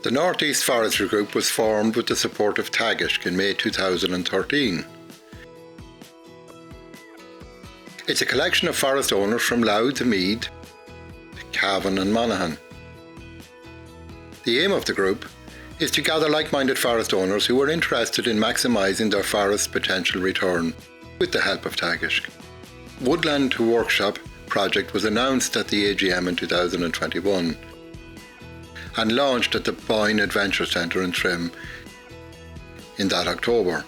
The North East Forestry Group was formed with the support of Teagasc in May 2013. It's a collection of forest owners from Louth to Meath, Cavan and Monaghan. The aim of the group is to gather like-minded forest owners who are interested in maximising their forest's potential return with the help of Teagasc. Woodland to Workshop project was announced at the AGM in 2021 and launched at the Boyne Adventure Centre in Trim in that October.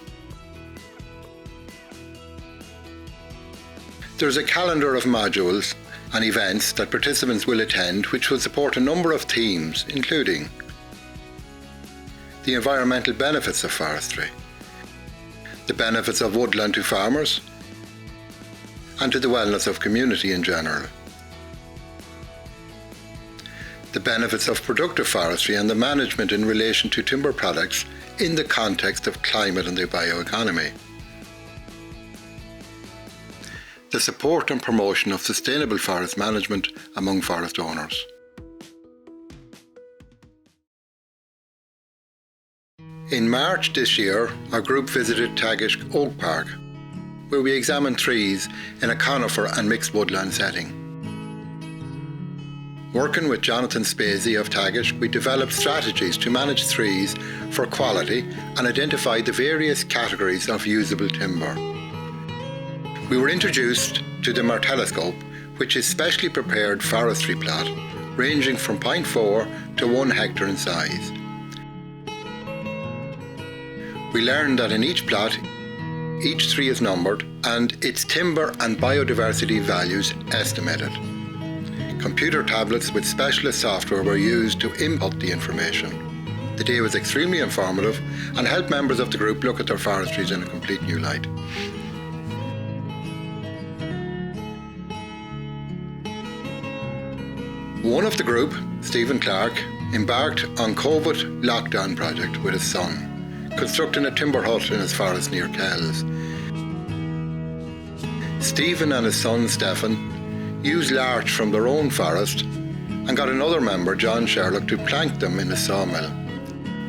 There's a calendar of modules and events that participants will attend which will support a number of themes, including the environmental benefits of forestry, the benefits of woodland to farmers, and to the wellness of community in general, the benefits of productive forestry and the management in relation to timber products in the context of climate and the bioeconomy, the support and promotion of sustainable forest management among forest owners. In March this year, our group visited Teagasc Oakpark, where we examined trees in a conifer and mixed woodland setting. Working with Jonathan Spazzi of Teagasc, we developed strategies to manage trees for quality and identify the various categories of usable timber. We were introduced to the martelescope, which is specially prepared forestry plot ranging from 0.4 to 1 hectare in size. We learned that in each plot, each tree is numbered and its timber and biodiversity values estimated. Computer tablets with specialist software were used to input the information. The day was extremely informative and helped members of the group look at their forestries in a complete new light. One of the group, Stephen Clark, embarked on COVID lockdown project with his son, constructing a timber hut in his forest near Kells. Stephen and his son Stephen used larch from their own forest and got another member, John Sherlock, to plank them in a sawmill.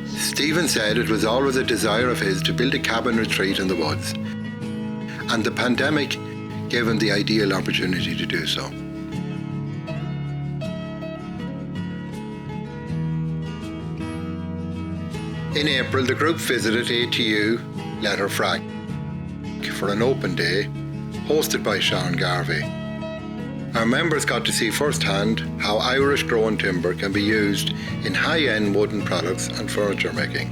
Stephen said it was always a desire of his to build a cabin retreat in the woods, and the pandemic gave him the ideal opportunity to do so. In April, the group visited ATU Letterfrack for an open day hosted by Sean Garvey. Our members got to see firsthand how Irish grown timber can be used in high-end wooden products and furniture making.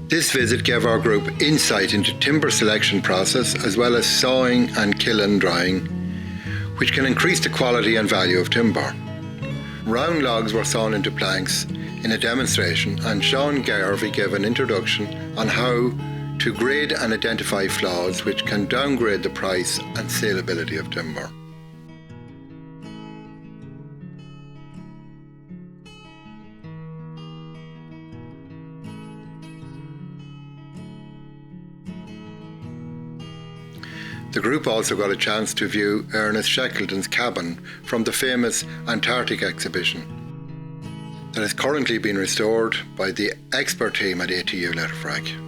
This visit gave our group insight into timber selection process as well as sawing and kiln drying, which can increase the quality and value of timber. Round logs were sawn into planks in a demonstration, and Sean Garvey gave an introduction on how to grade and identify flaws which can downgrade the price and saleability of timber. The group also got a chance to view Ernest Shackleton's cabin from the famous Antarctic exhibition that is currently being restored by the expert team at ATU Letterfrack.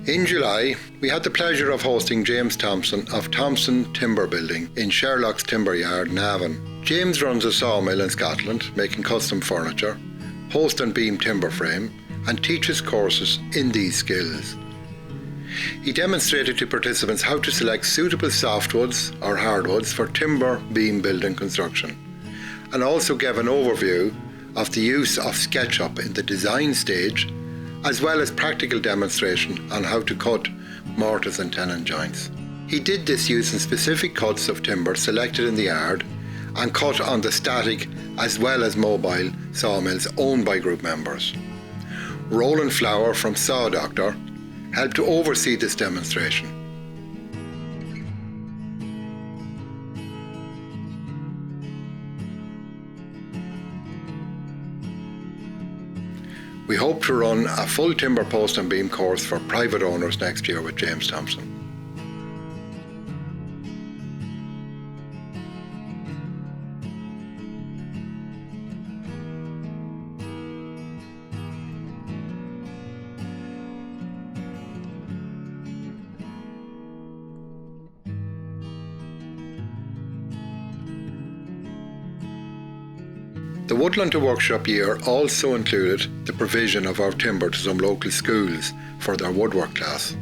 In July, we had the pleasure of hosting James Thompson of Thompson Timber Building in Sherlock's Timber Yard, Navan. James runs a sawmill in Scotland, making custom furniture, post and beam timber frame, and teaches courses in these skills. He demonstrated to participants how to select suitable softwoods or hardwoods for timber beam building construction, and also gave an overview of the use of SketchUp in the design stage, as well as practical demonstration on how to cut mortise and tenon joints. He did this using specific cuts of timber selected in the yard and cut on the static as well as mobile sawmills owned by group members. Roland Flower from Saw Doctor helped to oversee this demonstration. We hope to run a full timber post and beam course for private owners next year with James Thompson. The Woodland to Workshop year also included the provision of our timber to some local schools for their woodwork class.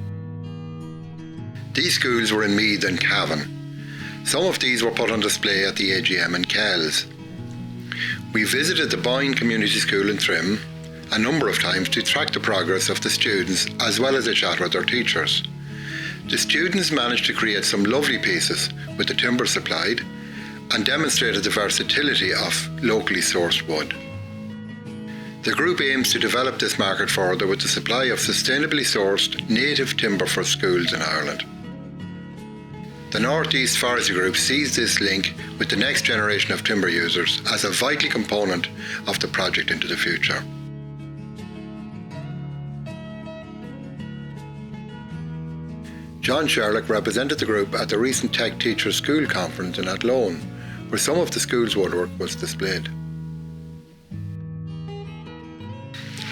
These schools were in Meath and Cavan. Some of these were put on display at the AGM in Kells. We visited the Boyne Community School in Trim a number of times to track the progress of the students as well as a chat with their teachers. The students managed to create some lovely pieces with the timber supplied and demonstrated the versatility of locally sourced wood. The group aims to develop this market further with the supply of sustainably sourced native timber for schools in Ireland. The North East Forestry Group sees this link with the next generation of timber users as a vital component of the project into the future. John Sherlock represented the group at the recent Tech Teachers School Conference in Athlone, where some of the school's woodwork was displayed.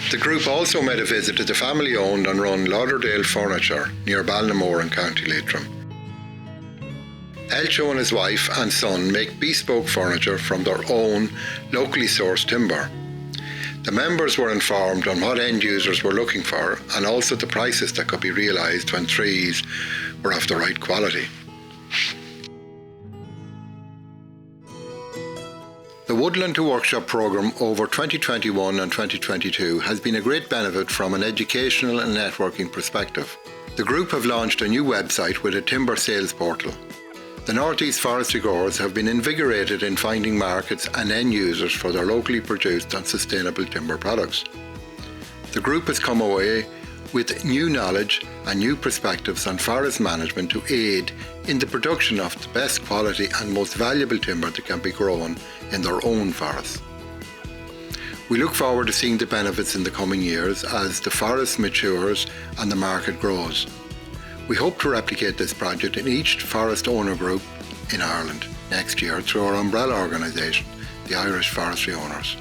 The group also made a visit to the family-owned and run Lauderdale Furniture near Ballinamore in County Leitrim. Elcho and his wife and son make bespoke furniture from their own locally sourced timber. The members were informed on what end users were looking for and also the prices that could be realised when trees were of the right quality. The Woodland to Workshop programme over 2021 and 2022 has been a great benefit from an educational and networking perspective. The group have launched a new website with a timber sales portal. The North East Forestry growers have been invigorated in finding markets and end users for their locally produced and sustainable timber products. The group has come away with new knowledge and new perspectives on forest management to aid in the production of the best quality and most valuable timber that can be grown in their own forests. We look forward to seeing the benefits in the coming years as the forest matures and the market grows. We hope to replicate this project in each forest owner group in Ireland next year through our umbrella organisation, the Irish Forestry Owners.